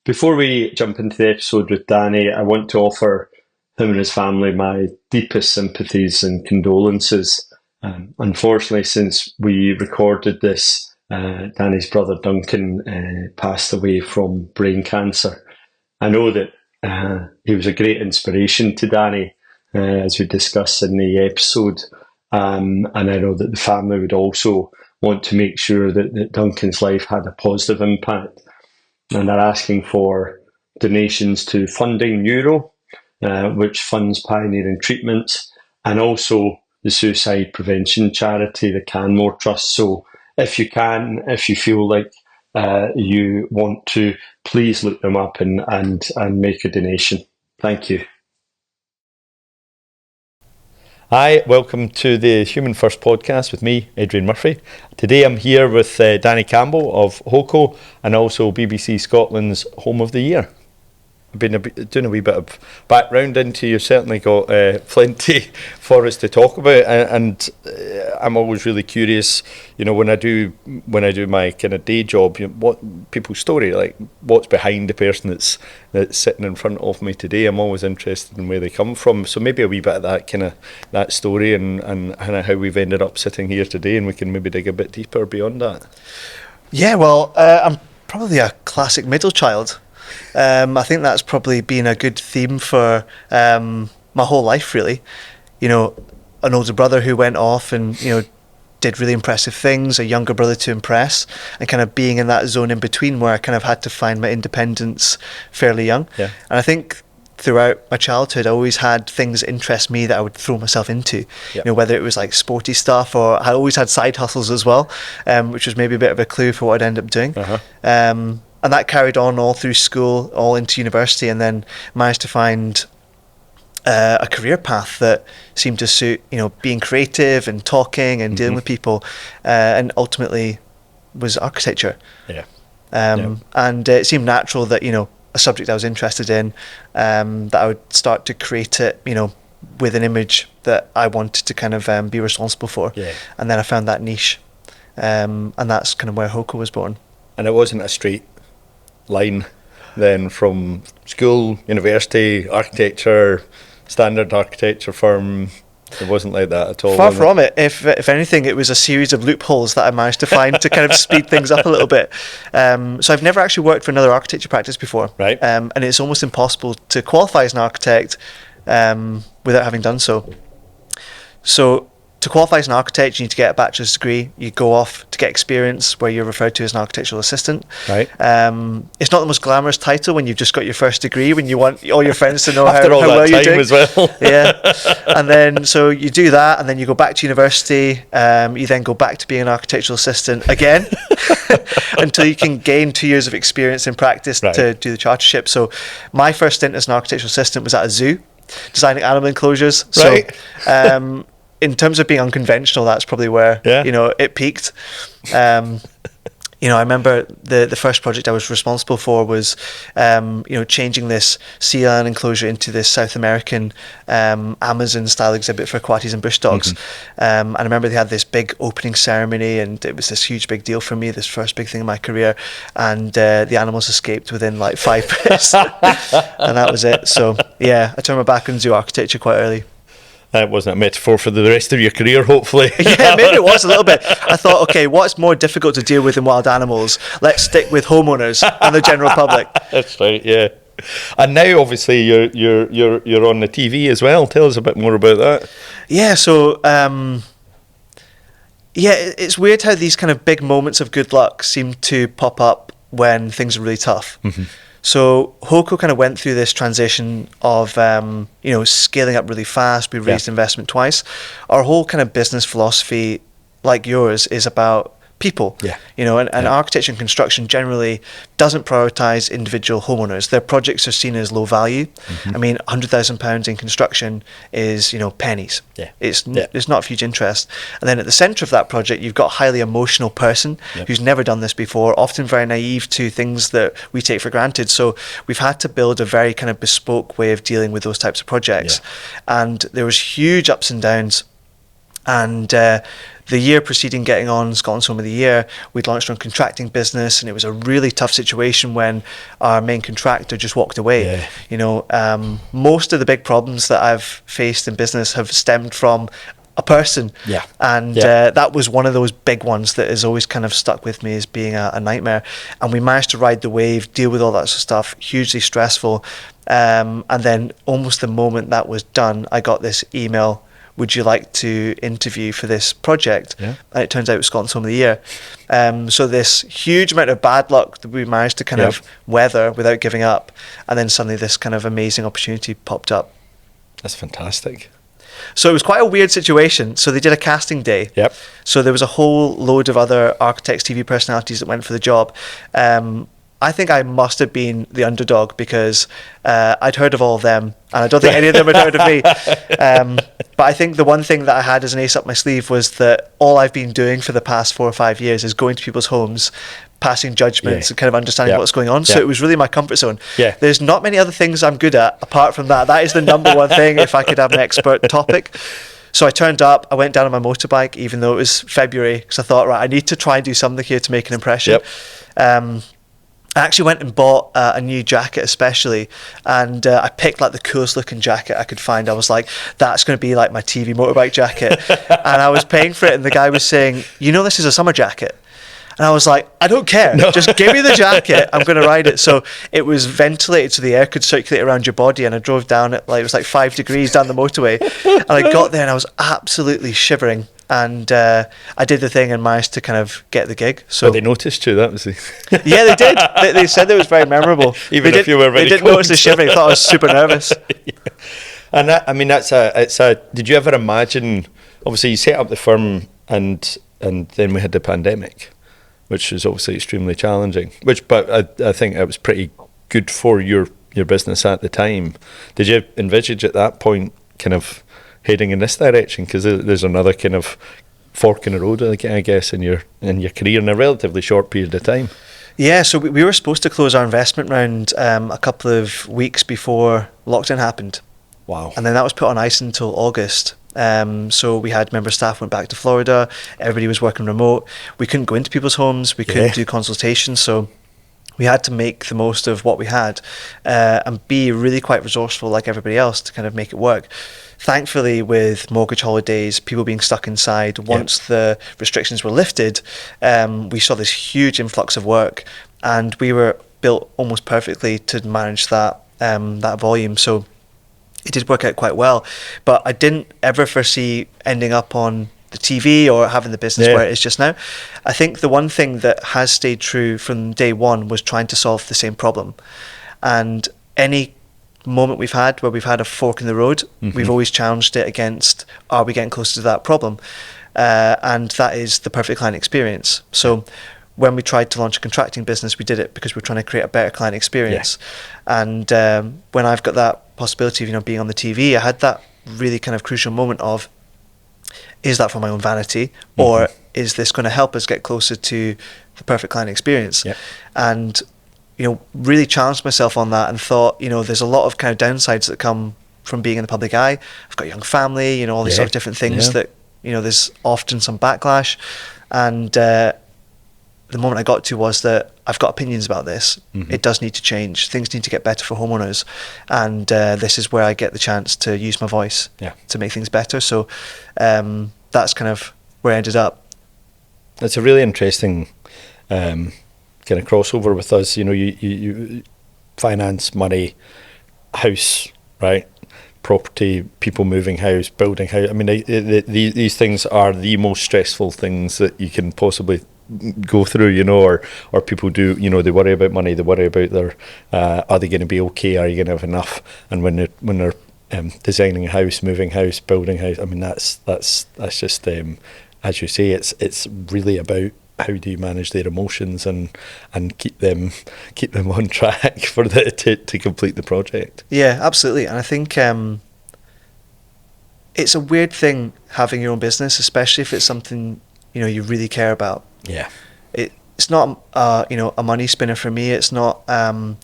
Before we jump into the episode with Danny, I want to offer him and his family my deepest sympathies and condolences. Unfortunately, since we recorded this, Danny's brother Duncan passed away from brain cancer. I know that he was a great inspiration to Danny, as we discussed in the episode. And I know that the family would also want to make sure that Duncan's life had a positive impact. And they're asking for donations to Funding Neuro, which funds pioneering treatments, and also the suicide prevention charity, the Canmore Trust. So if you feel like you want to, please look them up and make a donation. Thank you. Hi, welcome to the Human First podcast with me, Adrian Murphy. Today I'm here with Danny Campbell of HOKO and also BBC Scotland's Home of the Year. I've been doing a wee bit of background into you. Certainly got plenty for us to talk about, and I'm always really curious. You know, when I do my kind of day job, what people's story, like what's behind the person that's sitting in front of me today. I'm always interested in where they come from. So maybe a wee bit of that story and how we've ended up sitting here today, and we can maybe dig a bit deeper beyond that. Yeah, well, I'm probably a classic middle child. I think that's probably been a good theme for my whole life, really. You know, an older brother who went off and, did really impressive things, a younger brother to impress, and kind of being in that zone in between where I kind of had to find my independence fairly young. Yeah. And I think throughout my childhood, I always had things that interest me that I would throw myself into. Yep. Whether it was like sporty stuff, or I always had side hustles as well, which was maybe a bit of a clue for what I'd end up doing. Uh-huh. And that carried on all through school, all into university, and then managed to find a career path that seemed to suit, being creative and talking and dealing with people, and ultimately was architecture. Yeah. And it seemed natural that, a subject I was interested in, that I would start to create it, with an image that I wanted to kind of be responsible for. Yeah. And then I found that niche, and that's kind of where HOKO was born. And it wasn't a straight line then from school, university, architecture, standard architecture firm. It wasn't like that at all. Far from it. If anything, it was a series of loopholes that I managed to find to kind of speed things up a little bit. So I've never actually worked for another architecture practice before. Right. And it's almost impossible to qualify as an architect without having done so. So to qualify as an architect, you need to get a bachelor's degree. You go off to get experience where you're referred to as an architectural assistant. Right. It's not the most glamorous title when you've just got your first degree, when you want all your friends to know how well you're doing. As well. Yeah. And then, so you do that, and then you go back to university. You then go back to being an architectural assistant again until you can gain 2 years of experience in practice to do the chartership. So my first stint as an architectural assistant was at a zoo, designing animal enclosures. Right. So, in terms of being unconventional, that's probably where it peaked. I remember the first project I was responsible for was changing this sea lion enclosure into this South American Amazon style exhibit for coatis and bush dogs. And I remember they had this big opening ceremony, and it was this huge big deal for me, this first big thing in my career. And the animals escaped within like 5 minutes, and that was it. So yeah, I turned my back on zoo architecture quite early. That wasn't a metaphor for the rest of your career, hopefully. Yeah, maybe it was a little bit. I thought, okay, what's more difficult to deal with than wild animals? Let's stick with homeowners and the general public. That's right, yeah. And now, obviously, you're on the TV as well. Tell us a bit more about that. Yeah, so it's weird how these kind of big moments of good luck seem to pop up when things are really tough. Mm-hmm. So HOKO kind of went through this transition of, scaling up really fast. We raised investment twice. Our whole kind of business philosophy, like yours, is about people. Yeah. And architecture and construction generally doesn't prioritise individual homeowners. Their projects are seen as low value. Mm-hmm. I mean, £100,000 in construction is, pennies. Yeah. It's not of huge interest. And then at the centre of that project, you've got a highly emotional person who's never done this before, often very naive to things that we take for granted. So we've had to build a very kind of bespoke way of dealing with those types of projects. Yeah. And there was huge ups and downs. And the year preceding getting on Scotland's Home of the Year, we'd launched our contracting business, and it was a really tough situation when our main contractor just walked away. Yeah. You know, most of the big problems that I've faced in business have stemmed from a person. Yeah. And Yeah. that was one of those big ones that has always kind of stuck with me as being a nightmare. And we managed to ride the wave, deal with all that sort of stuff, hugely stressful. And then almost the moment that was done, I got this email, would you like to interview for this project? Yeah. And it turns out it was Scotland's Home of the Year. So this huge amount of bad luck that we managed to kind of weather without giving up. And then suddenly this kind of amazing opportunity popped up. That's fantastic. So it was quite a weird situation. So they did a casting day. Yep. So there was a whole load of other architects, TV personalities that went for the job. I think I must have been the underdog because I'd heard of all of them, and I don't think any of them had heard of me. But I think the one thing that I had as an ace up my sleeve was that all I've been doing for the past 4 or 5 years is going to people's homes, passing judgments and kind of understanding what's going on. So it was really my comfort zone. Yeah. There's not many other things I'm good at apart from that. That is the number one thing if I could have an expert topic. So I turned up, I went down on my motorbike, even though it was February, because I thought, right, I need to try and do something here to make an impression. Yep. I actually went and bought a new jacket especially, and I picked like the coolest looking jacket I could find. I was like, that's going to be like my TV motorbike jacket. And I was paying for it, and the guy was saying, you know, this is a summer jacket. And I was like, I don't care. No. Just give me the jacket. I'm going to ride it. So it was ventilated so the air could circulate around your body. And I drove down at it was like 5 degrees down the motorway. And I got there and I was absolutely shivering. And I did the thing and managed to kind of get the gig. So they noticed you. That was yeah, they did. They said it was very memorable. Even if you were very They didn't cold. notice the shivering. They thought I was super nervous. Yeah. And that, I mean, it's a. Did you ever imagine? Obviously, you set up the firm, and then we had the pandemic, which was obviously extremely challenging. But I think it was pretty good for your business at the time. Did you envisage at that point kind of heading in this direction? Because there's another kind of fork in the road, I guess, in your career in a relatively short period of time. Yeah, so we were supposed to close our investment round a couple of weeks before lockdown happened. Wow. And then that was put on ice until August. So we had member staff went back to Florida. Everybody was working remote. We couldn't go into people's homes. We couldn't do consultations. So we had to make the most of what we had and be really quite resourceful like everybody else to kind of make it work. Thankfully, with mortgage holidays, people being stuck inside, once the restrictions were lifted, we saw this huge influx of work, and we were built almost perfectly to manage that volume. So it did work out quite well, but I didn't ever foresee ending up on the TV or having the business where it is just now. I think the one thing that has stayed true from day one was trying to solve the same problem. And any moment we've had where we've had a fork in the road, we've always challenged it against, are we getting closer to that problem? And that is the perfect client experience. So when we tried to launch a contracting business, we did it because we're trying to create a better client experience. And when I've got that possibility of being on the TV, I had that really kind of crucial moment of, is that for my own vanity, or is this going to help us get closer to the perfect client experience? And really challenged myself on that and thought, there's a lot of kind of downsides that come from being in the public eye. I've got a young family, all these sort of different things that, there's often some backlash. And the moment I got to was that I've got opinions about this. It does need to change. Things need to get better for homeowners. And this is where I get the chance to use my voice to make things better. So that's kind of where I ended up. It's a really interesting kind of crossover with us. You finance, money, house, right? Property, people moving house, building house. I mean, these things are the most stressful things that you can possibly go through, or people do, they worry about money, they worry about their, are they going to be okay? Are you going to have enough? And when they're designing a house, moving house, building house, I mean, that's just, as you say, it's really about how do you manage their emotions and keep them on track for to complete the project. Yeah, absolutely. And I think it's a weird thing having your own business, especially if it's something you really care about. Yeah, it's not a money spinner for me. It's not a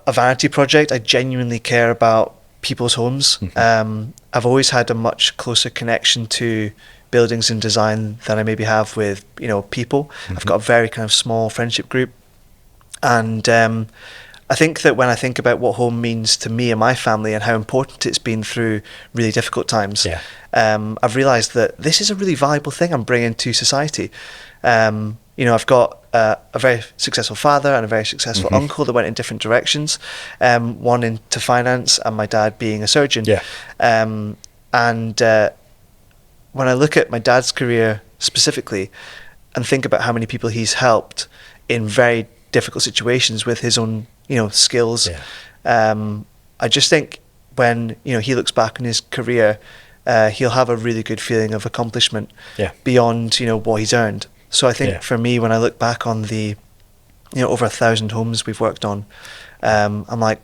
vanity project. I genuinely care about people's homes. I've always had a much closer connection to buildings and design than I maybe have with, you know, people. I've got a very kind of small friendship group. And I think that when I think about what home means to me and my family and how important it's been through really difficult times, I've realised that this is a really valuable thing I'm bringing to society. You know, I've got a very successful father and a very successful uncle that went in different directions, one into finance and my dad being a surgeon. And when I look at my dad's career specifically and think about how many people he's helped in very difficult situations with his own, you know, skills, I just think when, you know, he looks back on his career, he'll have a really good feeling of accomplishment beyond, you know, what he's earned. So I think for me, when I look back on the, you know, over 1,000 homes we've worked on, I'm like,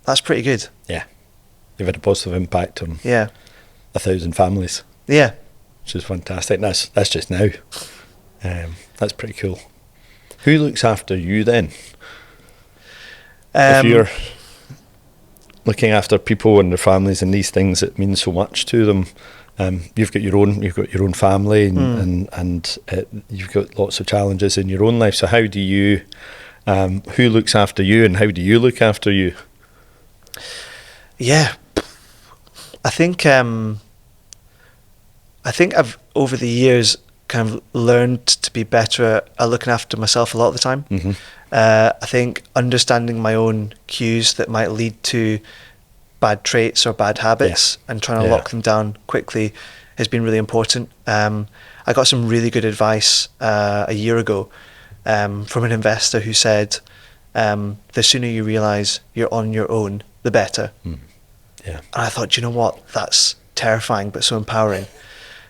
that's pretty good. Yeah, you've had a positive impact on 1,000 families. Yeah, which is fantastic. That's just now. That's pretty cool. Who looks after you then? If you're looking after people and their families and these things that mean so much to them, you've got your own family and you've got lots of challenges in your own life. So how do you? Who looks after you, and how do you look after you? Yeah, I think I've over the years kind of learned to be better at looking after myself a lot of the time. I think understanding my own cues that might lead to bad traits or bad habits and trying to lock them down quickly has been really important. I got some really good advice a year ago from an investor who said, the sooner you realise you're on your own, the better. And I thought, you know what, that's terrifying but so empowering.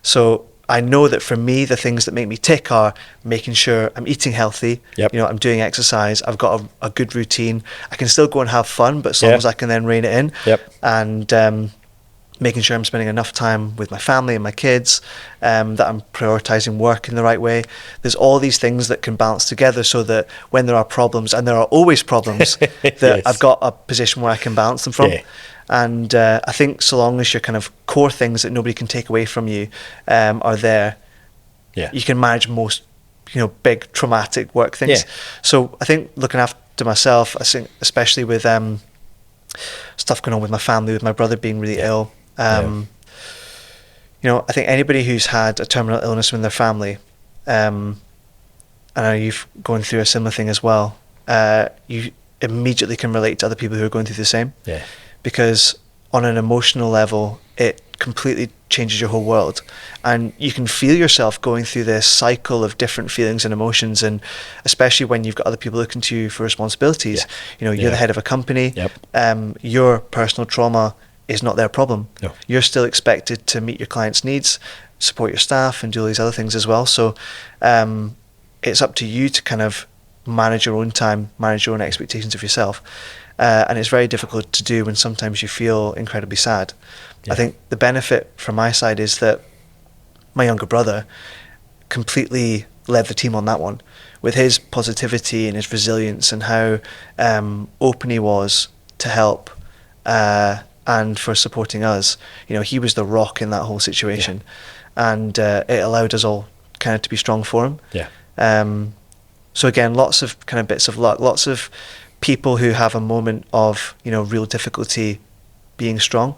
So I know that for me, the things that make me tick are making sure I'm eating healthy, you know, I'm doing exercise, I've got a good routine, I can still go and have fun, but as long as I can then rein it in, and making sure I'm spending enough time with my family and my kids, that I'm prioritising work in the right way. There's all these things that can balance together so that when there are problems, and there are always problems, that I've got a position where I can balance them from. And I think so long as your kind of core things that nobody can take away from you are there, you can manage most, you know, big traumatic work things. So I think looking after myself, I think especially with stuff going on with my family, with my brother being really ill, you know, I think anybody who's had a terminal illness in their family, I know you've gone through a similar thing as well, you immediately can relate to other people who are going through the same. Because on an emotional level, it completely changes your whole world. And you can feel yourself going through this cycle of different feelings and emotions, and especially when you've got other people looking to you for responsibilities. You know, you're the head of a company, your personal trauma is not their problem. You're still expected to meet your clients' needs, support your staff, and do all these other things as well. So it's up to you to kind of manage your own time, manage your own expectations of yourself. And it's very difficult to do when sometimes you feel incredibly sad. I think the benefit from my side is that my younger brother completely led the team on that one with his positivity and his resilience and how open he was to help and for supporting us. You know, he was the rock in that whole situation, and it allowed us all kind of to be strong for him. So again, lots of kind of bits of luck, lots of people who have a moment of, you know, real difficulty being strong,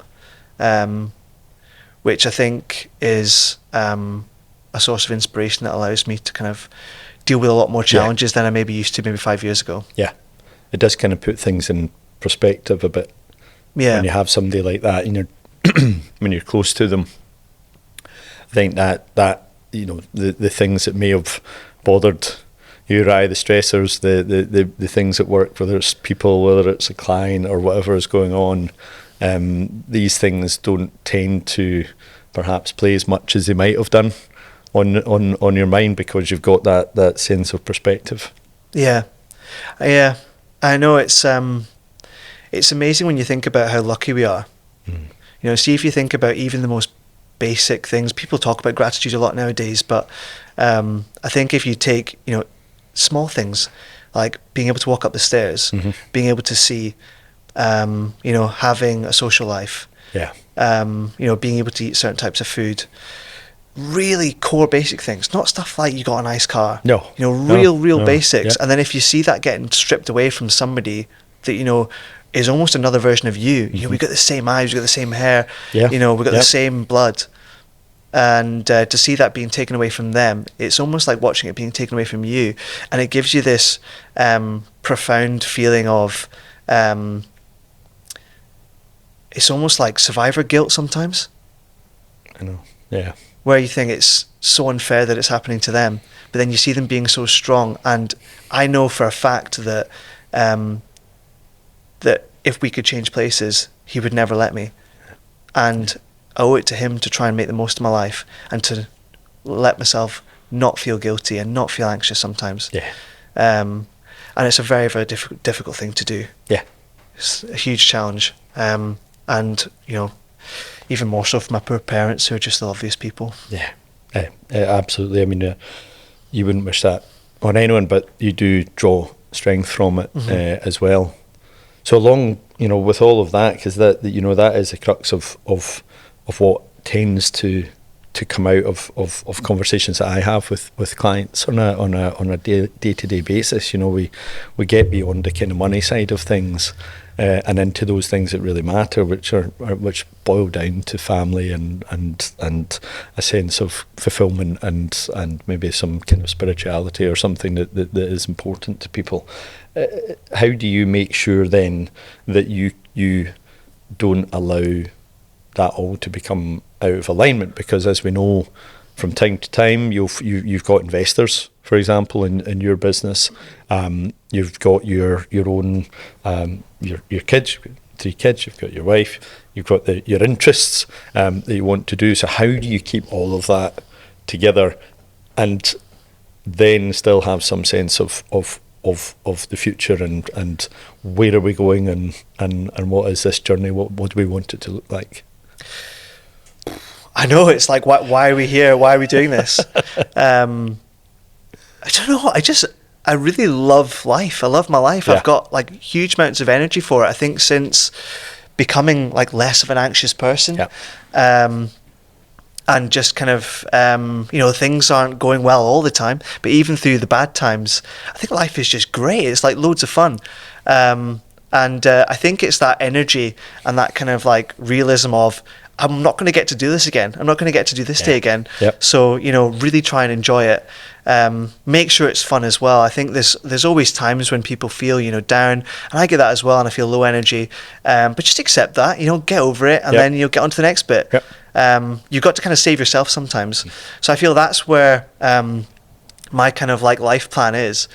which I think is a source of inspiration that allows me to kind of deal with a lot more challenges than I maybe used to maybe 5 years ago. It does kind of put things in perspective a bit when you have somebody like that and you're when you're close to them. I think that you know, the things that may have bothered you or I, the stressors, the things at work, whether it's people, whether it's a client or whatever is going on, these things don't tend to perhaps play as much as they might have done on your mind, because you've got that sense of perspective. I know it's amazing when you think about how lucky we are. You know, see, if you think about even the most basic things, people talk about gratitude a lot nowadays, but I think if you take, you know, small things like being able to walk up the stairs, being able to see, you know, having a social life, you know, being able to eat certain types of food, really core basic things, not stuff like you got a nice car. No. Real basics. Yeah. And then if you see that getting stripped away from somebody that, is almost another version of you. We've got the same eyes, we've got the same hair, Yeah. we've got the same blood. And to see that being taken away from them, it's almost like watching it being taken away from you. And it gives you this profound feeling of, it's almost like survivor guilt sometimes. I know. Yeah. Where you think it's so unfair that it's happening to them, but then you see them being so strong. And I know for a fact that that if we could change places, he would never let me. And I owe it to him to try and make the most of my life and to let myself not feel guilty and not feel anxious sometimes. Yeah. And it's a very, very difficult thing to do. Yeah. It's a huge challenge. And, even more so for my poor parents who are just the obvious people. Yeah. Absolutely. I mean, you wouldn't wish that on anyone, but you do draw strength from it as well. So along, with all of that, because that is the crux of what tends to come out of conversations that I have with clients on a day-to-day basis. We get beyond the kind of money side of things and into those things that really matter, which boil down to family and a sense of fulfillment and maybe some kind of spirituality or something that is important to people. How do you make sure then that you don't allow that all to become out of alignment? Because as we know, from time to time, you've got investors, for example, in your business. You've got your own your kids. You've got 3 kids. You've got your wife. You've got your interests that you want to do. So how do you keep all of that together, and then still have some sense of the future and where are we going and what is this journey? What do we want it to look like? I know, it's like, why are we here? Why are we doing this? I don't know. I really love life. I love my life. Yeah. I've got like huge amounts of energy for it. I think since becoming like less of an anxious person, and just kind of, things aren't going well all the time, but even through the bad times, I think life is just great. It's like loads of fun. And I think it's that energy and that kind of like realism of, I'm not going to get to do this again. I'm not going to get to do this day again. Yep. So, really try and enjoy it. Make sure it's fun as well. I think there's always times when people feel, down, and I get that as well, and I feel low energy. But just accept that, get over it, and then you'll get on to the next bit. Yep. You've got to kind of save yourself sometimes. So I feel that's where my kind of like life plan is.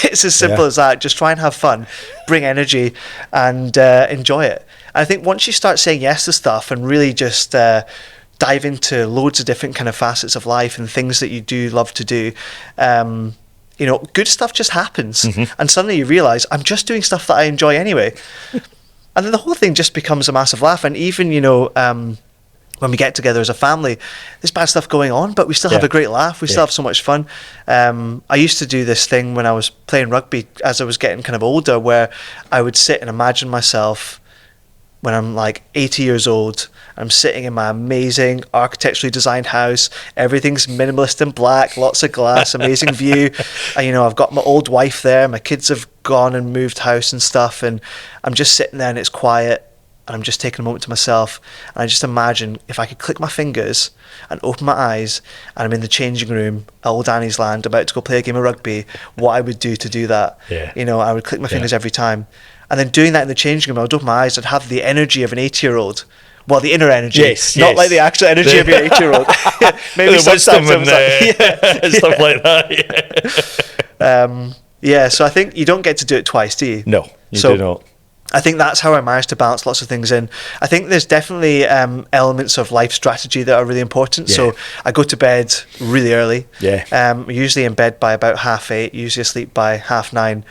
It's as simple as that. Just try and have fun, bring energy, and enjoy it. I think once you start saying yes to stuff and really just dive into loads of different kind of facets of life and things that you do love to do, good stuff just happens. And suddenly you realize, I'm just doing stuff that I enjoy anyway. And then the whole thing just becomes a massive laugh. And even, when we get together as a family, there's bad stuff going on, but we still have a great laugh. We still have so much fun. I used to do this thing when I was playing rugby as I was getting kind of older, where I would sit and imagine myself when I'm like 80 years old. I'm sitting in my amazing architecturally designed house. Everything's minimalist and black, lots of glass, amazing view. I've got my old wife there. My kids have gone and moved house and stuff. And I'm just sitting there and it's quiet. And I'm just taking a moment to myself. And I just imagine if I could click my fingers and open my eyes and I'm in the changing room at Old Annie's Land about to go play a game of rugby, what I would do to do that. Yeah. I would click my fingers every time. And then doing that in the changing room, I would open my eyes, I'd have the energy of an 80-year-old. Well, the inner energy, not like the actual energy of your 8-year-old. Maybe sometimes and stuff like that. So I think you don't get to do it twice, do you? No, you do not. I think that's how I managed to balance lots of things in. I think there's definitely elements of life strategy that are really important. Yeah. So I go to bed really early. Yeah. I'm usually in bed by about 8:30, usually asleep by 9:30,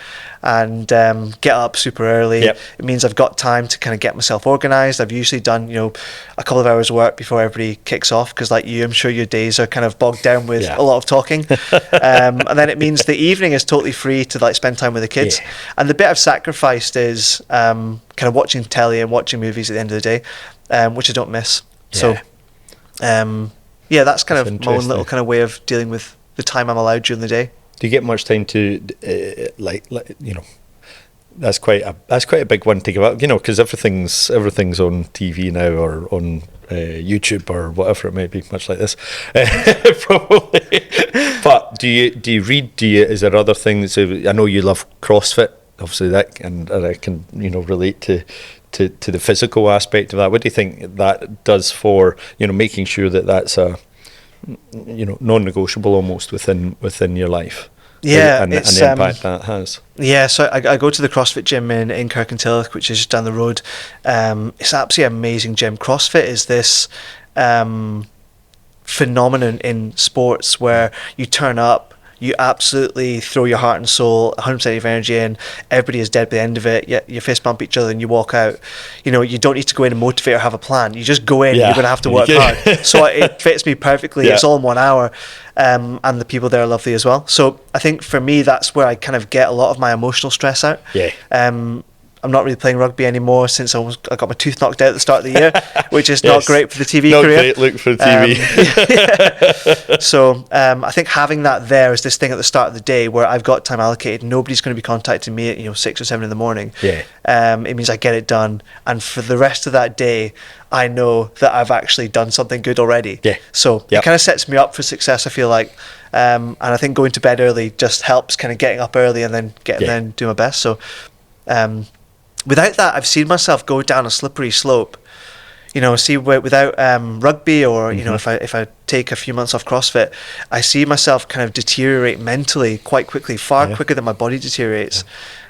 and get up super early. Yep. It means I've got time to kind of get myself organised. I've usually done, a couple of hours of work before everybody kicks off, because like you, I'm sure your days are kind of bogged down with a lot of talking. And then it means the evening is totally free to like spend time with the kids. Yeah. And the bit I've sacrificed is kind of watching telly and watching movies at the end of the day, which I don't miss. Yeah. So yeah, that's kind That's of my own little interesting. kind of way of dealing with the time I'm allowed during the day. Do you get much time to like you know? That's quite a big one to give up, you know, because everything's on TV now or on YouTube or whatever it may be, much like this, probably. But do you read? Is there other things? I know you love CrossFit, obviously that, and I can relate to the physical aspect of that. What do you think that does for making sure that that's a non-negotiable almost within your life? Yeah, and it's the impact that has. Yeah, so I go to the CrossFit gym in Kirkintilloch, which is just down the road. It's absolutely amazing gym. CrossFit is this phenomenon in sports where you turn up, you absolutely throw your heart and soul, 100% of energy in, everybody is dead by the end of it, you fist bump each other and you walk out. You don't need to go in and motivate or have a plan. You just go in, you're going to have to work hard. So it fits me perfectly. It's all in 1 hour. And the people there are lovely as well. So I think for me, that's where I kind of get a lot of my emotional stress out. I'm not really playing rugby anymore since I got my tooth knocked out at the start of the year, which is not great for the TV career. Not great look for the TV. So I think having that there is this thing at the start of the day where I've got time allocated. Nobody's going to be contacting me at 6 or 7 in the morning. It means I get it done, and for the rest of that day, I know that I've actually done something good already. So it kind of sets me up for success, I feel like. And I think going to bed early just helps kind of getting up early and then then do my best. So without that, I've seen myself go down a slippery slope. Without rugby or if I take a few months off CrossFit, I see myself kind of deteriorate mentally quite quickly, far quicker than my body deteriorates.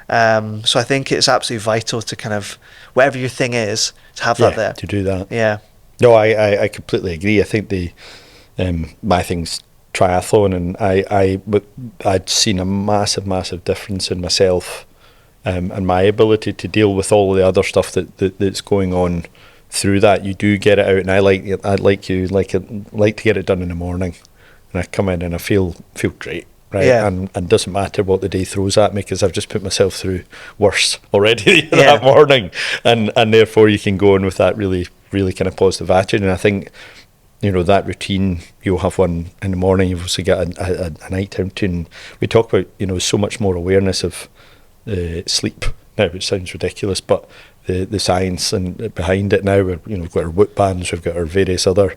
So I think it's absolutely vital to kind of, whatever your thing is, to have that there. To do that. Yeah. No, I completely agree. I think my thing's triathlon, and I'd seen a massive difference in myself and my ability to deal with all the other stuff that's going on through that. You do get it out, and I like to get it done in the morning, and I come in and I feel great. Right, and doesn't matter what the day throws at me, because I've just put myself through worse already that morning, and therefore you can go in with that really kind of positive attitude. And I think that routine, you'll have one in the morning, you've also got a nighttime routine. We talk about so much more awareness of sleep now, which sounds ridiculous, but the science and behind it now. We've got our Whoop bands, we've got our various other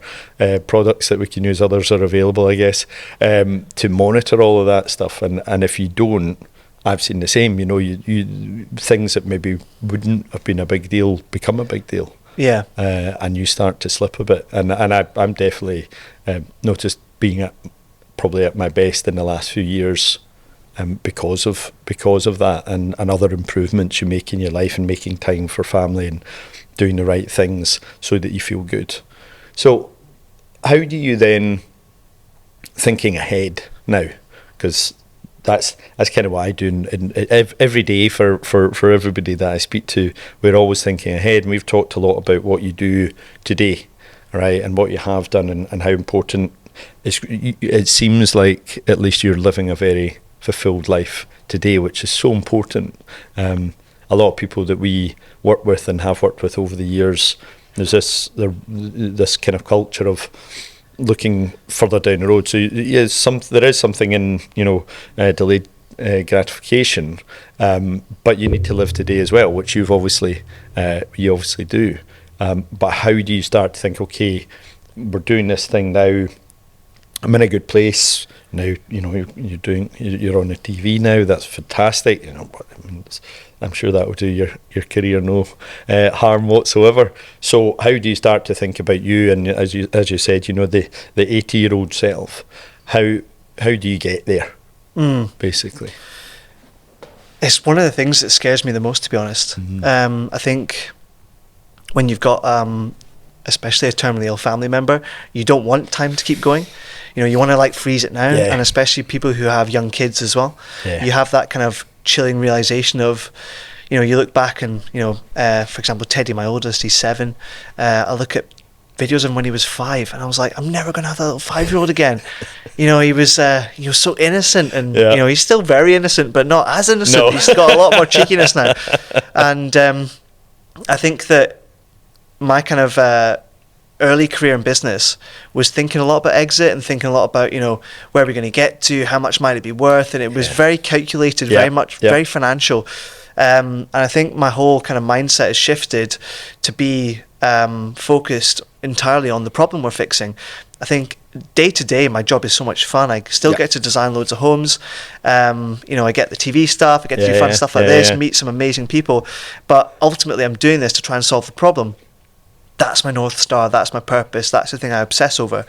products that we can use. Others are available, I guess, to monitor all of that stuff. And if you don't, I've seen the same. You things that maybe wouldn't have been a big deal become a big deal. And you start to slip a bit. And I'm definitely noticed being probably at my best in the last few years. Because of that and other improvements you make in your life, and making time for family and doing the right things so that you feel good. So how do you then, thinking ahead now, because that's kind of what I do and every day for everybody that I speak to, we're always thinking ahead, and we've talked a lot about what you do today, right, and what you have done, and how important it seems like at least you're living a very fulfilled life today, which is so important. A lot of people that we work with and have worked with over the years, there's this kind of culture of looking further down the road. So there is something in delayed gratification, but you need to live today as well, which you obviously do. But how do you start to think, okay, we're doing this thing now, I'm in a good place now. You're on the TV now. That's fantastic. But I'm sure that will do your career no harm whatsoever. So how do you start to think about you, and as you said, the 80-year-old self? How do you get there? Basically, it's one of the things that scares me the most, to be honest. I think when you've got especially a terminally ill family member, you don't want time to keep going. You want to freeze it now, and especially people who have young kids as well. You have that kind of chilling realization of, you look back and, for example, Teddy, my oldest, he's 7. I look at videos of him when he was 5, and I was like, I'm never going to have that little 5-year-old again. He was so innocent, and he's still very innocent, but not as innocent. No. He's got a lot more cheekiness now, and I think that my kind of early career in business was thinking a lot about exit and thinking a lot about, where we're going to get to, how much might it be worth, and it was very calculated, very financial. And I think my whole kind of mindset has shifted to be focused entirely on the problem we're fixing. I think day to day, my job is so much fun. I still get to design loads of homes. I get the TV stuff. I get to do fun stuff like this, meet some amazing people. But ultimately, I'm doing this to try and solve the problem. That's my North Star. That's my purpose. That's the thing I obsess over.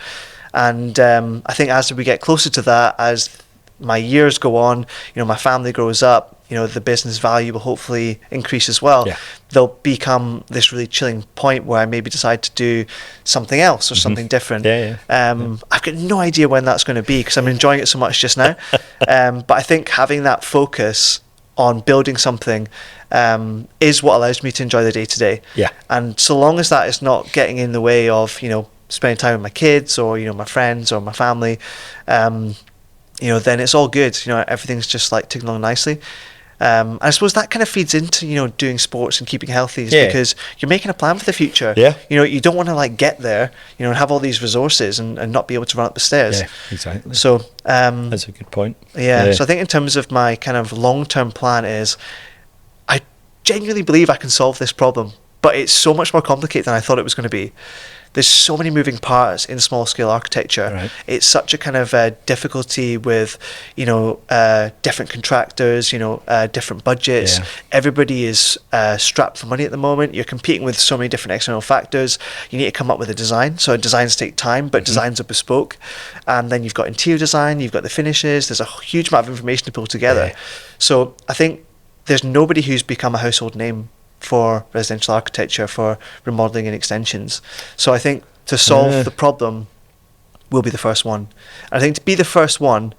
And I think as we get closer to that, as my years go on, my family grows up, the business value will hopefully increase as well. They'll become this really chilling point where I maybe decide to do something else or something different. I've got no idea when that's going to be because I'm enjoying it so much just now. But I think having that focus on building something is what allows me to enjoy the day-to-day. And so long as that is not getting in the way of, spending time with my kids or, my friends or my family, then it's all good. Everything's just like ticking along nicely. I suppose that kind of feeds into, doing sports and keeping healthy because you're making a plan for the future. You don't want to get there, and have all these resources and not be able to run up the stairs. Exactly. So that's a good point. So I think in terms of my kind of long-term plan is I genuinely believe I can solve this problem, but it's so much more complicated than I thought it was going to be. There's so many moving parts in small scale architecture. It's such a kind of difficulty with, different contractors, different budgets. Everybody is strapped for money at the moment. You're competing with so many different external factors. You need to come up with a design. So designs take time, but designs are bespoke. And then you've got interior design, you've got the finishes. There's a huge amount of information to pull together. So I think there's nobody who's become a household name for residential architecture, for remodeling and extensions. So I think to solve the problem, we'll be the first one. And I think to be the first one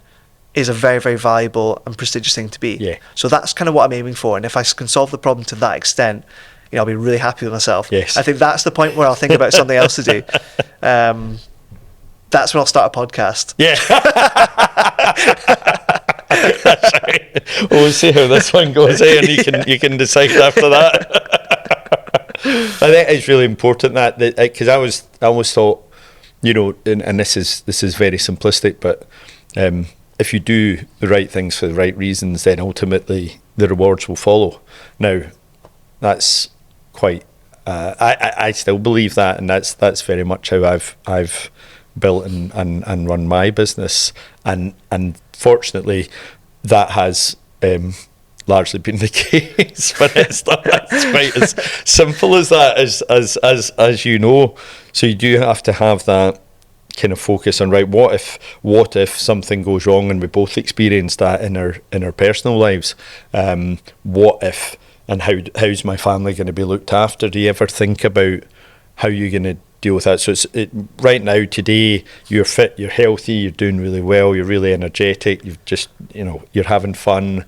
is a very, very valuable and prestigious thing to be. So that's kind of what I'm aiming for. And if I can solve the problem to that extent, I'll be really happy with myself. I think that's the point where I'll think about something else to do. That's when I'll start a podcast. That's right. We'll see how this one goes, and you can decide after that. I think it's really important that because I always thought, and this is very simplistic, but if you do the right things for the right reasons, then ultimately the rewards will follow. Now, that's quite. I still believe that, and that's very much how I've built and run my business, and fortunately that has largely been the case, but it's not quite as simple as that, as you know. So you do have to have that kind of focus on, right, what if something goes wrong, and we both experience that in our personal lives. What if, and how's my family going to be looked after? Do you ever think about how you're going to deal with that? So right now, today, you're fit, you're healthy, you're doing really well, you're really energetic, you've just, you're having fun,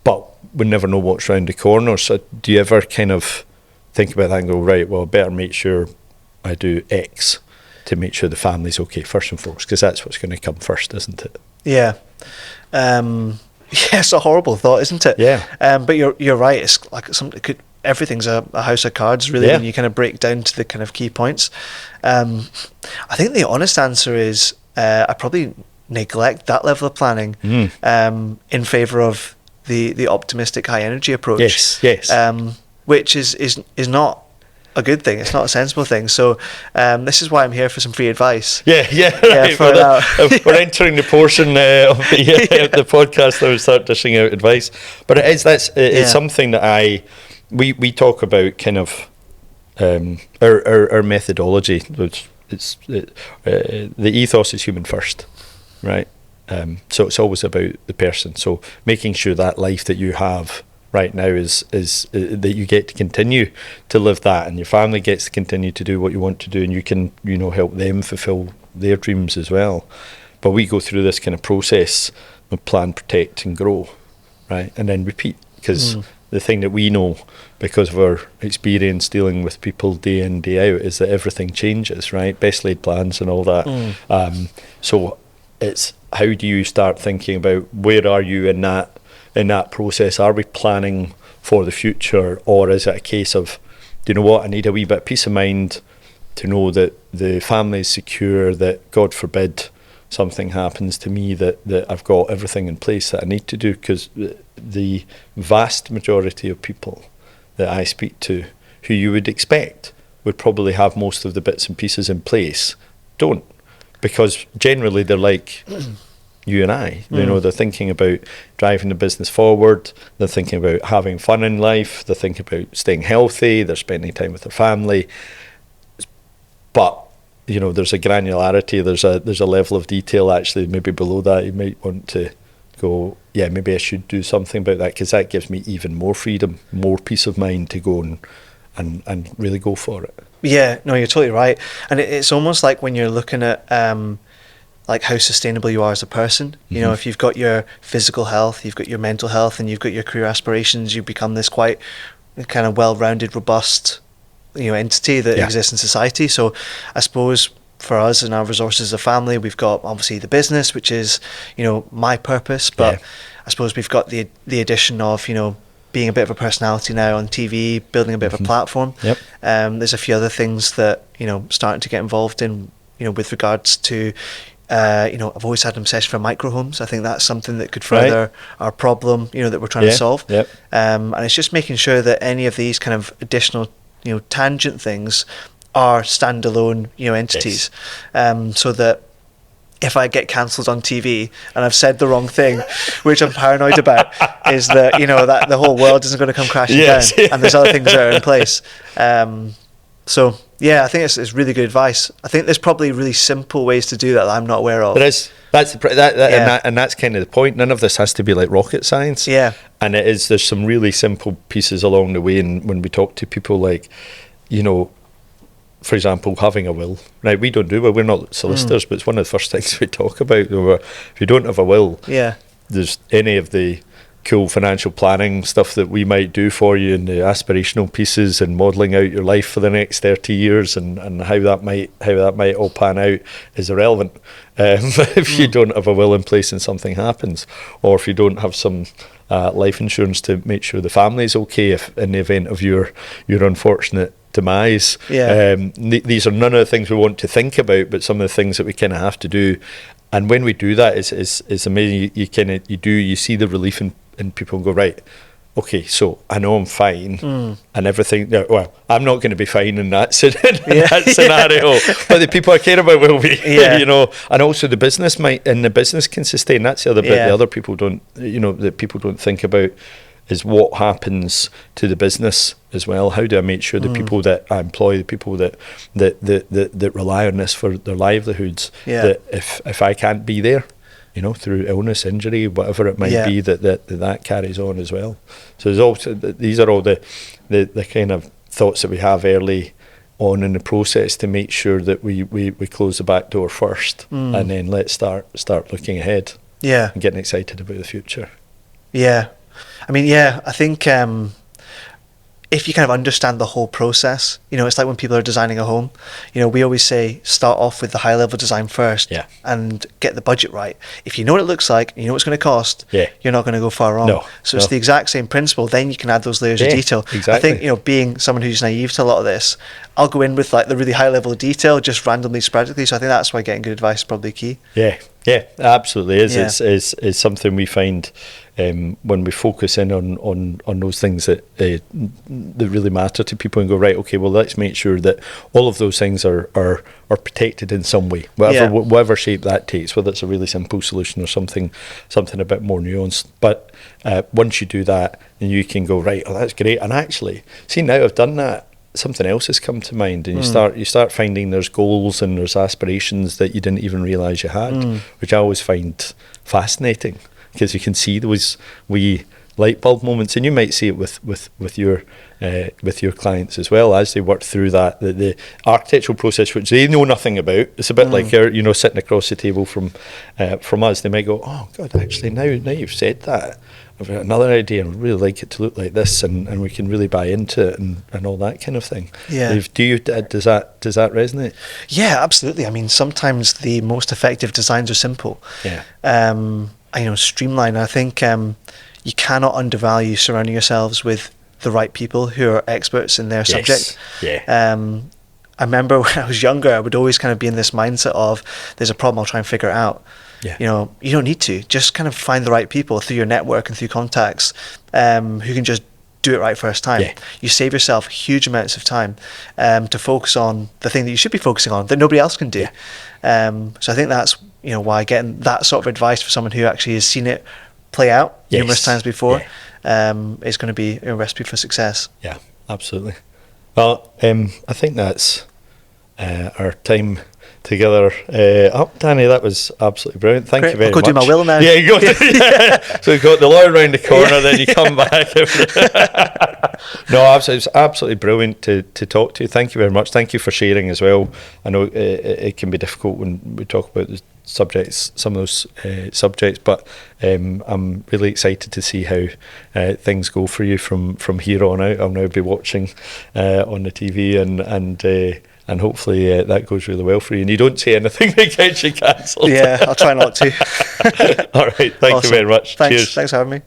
but we never know what's around the corner. So do you ever kind of think about that and go, right, well, I better make sure I do X to make sure the family's okay first and foremost, because that's what's going to come first, isn't it? It's a horrible thought, isn't it? But you're right. It's like everything's a house of cards, really, when you kind of break down to the kind of key points. I think the honest answer is I probably neglect that level of planning in favour of the optimistic high energy approach. Which is not a good thing. It's not a sensible thing. So this is why I'm here for some free advice. Right. We're entering the portion of the podcast that we start dishing out advice. But it's something that we talk about, kind of our methodology, which the ethos is human first, right? So it's always about the person. So making sure that life that you have right now is that you get to continue to live that, and your family gets to continue to do what you want to do, and you can help them fulfill their dreams as well. But we go through this kind of process of plan, protect and grow, right? And then repeat, because the thing that we know, because of our experience dealing with people day in, day out, is that everything changes, right? Best laid plans and all that. So it's, how do you start thinking about where are you in that process? Are we planning for the future, or is it a case of, do you know what, I need a wee bit of peace of mind, to know that the family is secure, that God forbid something happens to me, that I've got everything in place that I need to do, because the vast majority of people that I speak to, who you would expect would probably have most of the bits and pieces in place, don't, because generally they're like you and I, you know, they're thinking about driving the business forward, they're thinking about having fun in life, they're thinking about staying healthy, they're spending time with their family, but you know, there's a granularity, there's a level of detail actually maybe below that. You might want to go, yeah, maybe I should do something about that, because that gives me even more freedom, more peace of mind to go and really go for it. Yeah, no, you're totally right. And it's almost like when you're looking at like how sustainable you are as a person. You know, if you've got your physical health, you've got your mental health, and you've got your career aspirations, you become this quite kind of well-rounded, robust, you know, entity that exists in society. So I suppose for us and our resources as a family, we've got obviously the business, which is, you know, my purpose, but I suppose we've got the addition of, you know, being a bit of a personality now on TV, building a bit of a platform. There's a few other things that, you know, starting to get involved in, you know, with regards to, you know, I've always had an obsession for micro homes. I think that's something that could further our problem, you know, that we're trying to solve. And it's just making sure that any of these kind of additional, you know, tangent things are standalone, you know, entities, so that if I get cancelled on TV and I've said the wrong thing, which I'm paranoid about, is that, you know, that the whole world isn't going to come crashing down, and there's other things that are in place. So yeah, I think it's really good advice. I think there's probably really simple ways to do that I'm not aware of. There is. And that's kind of the point. None of this has to be like rocket science. And it is. There's some really simple pieces along the way. And when we talk to people, like, you know, for example, having a will. Now, we don't do well. We're not solicitors, but it's one of the first things we talk about. If you don't have a will, there's any of the cool financial planning stuff that we might do for you, and the aspirational pieces and modelling out your life for the next 30 years and how that might all pan out is irrelevant if you don't have a will in place and something happens, or if you don't have some life insurance to make sure the family's okay if in the event of your unfortunate demise. These are none of the things we want to think about, but some of the things that we kind of have to do. And when we do that, it's amazing. You see the relief in people and go, right, okay, so I know I'm fine and everything. Well, I'm not going to be fine in that scenario, but the people I care about will be. You know, and also the business can sustain. That's the other bit. The other people don't, you know, that people don't think about is what happens to the business as well. How do I make sure the people that I employ, the people that rely on this for their livelihoods, that if I can't be there, you know, through illness, injury, whatever it might be, that carries on as well. So there's also, these are all the kind of thoughts that we have early on in the process to make sure that we close the back door first, and then let's start looking ahead and getting excited about the future. I mean, I think if you kind of understand the whole process, you know, it's like when people are designing a home, you know, we always say start off with the high level design first and get the budget right. If you know what it looks like and you know what it's going to cost, you're not going to go far wrong. So it's the exact same principle. Then you can add those layers of detail. I think, you know, being someone who's naive to a lot of this, I'll go in with like the really high level of detail, just randomly, sporadically. So I think that's why getting good advice is probably key. Yeah, absolutely is. It's something we find when we focus in on those things that really matter to people and go, right, okay, well, let's make sure that all of those things are protected in some way, whatever shape that takes, whether it's a really simple solution or something a bit more nuanced. But once you do that, then you can go, right, oh, that's great. And actually, see, now I've done that, something else has come to mind, and you start finding there's goals and there's aspirations that you didn't even realise you had, which I always find fascinating, because you can see those wee light bulb moments, and you might see it with your clients as well as they work through that the architectural process, which they know nothing about. It's a bit like you know, sitting across the table from us. They might go, oh God, actually now you've said that, I've got another idea and I'd really like it to look like this, and we can really buy into it and all that kind of thing. Does that resonate? Yeah, absolutely. I mean, sometimes the most effective designs are simple. You know, streamline. I think you cannot undervalue surrounding yourselves with the right people who are experts in their subject. I remember when I was younger, I would always kind of be in this mindset of, there's a problem, I'll try and figure it out. Yeah. You know, you don't need to. Just kind of find the right people through your network and through contacts who can just do it right first time. Yeah. You save yourself huge amounts of time to focus on the thing that you should be focusing on that nobody else can do. Yeah. So I think that's, you know, why getting that sort of advice for someone who actually has seen it play out numerous times before is going to be a recipe for success. Yeah, absolutely. Well, I think that's our time together. Danny, that was absolutely brilliant. Thank you very much. I'll go do my will now. Yeah, you go. So we've got the lawyer round the corner, then you come back. No, absolutely, it's absolutely brilliant to talk to you. Thank you very much. Thank you for sharing as well. I know it can be difficult when we talk about the subjects, some of those subjects, but I'm really excited to see how things go for you from here on out. I'll now be watching on the TV and hopefully that goes really well for you. And you don't say anything that gets you cancelled. Yeah, I'll try not to. All right, thank you very much. Thanks. Cheers. Thanks for having me.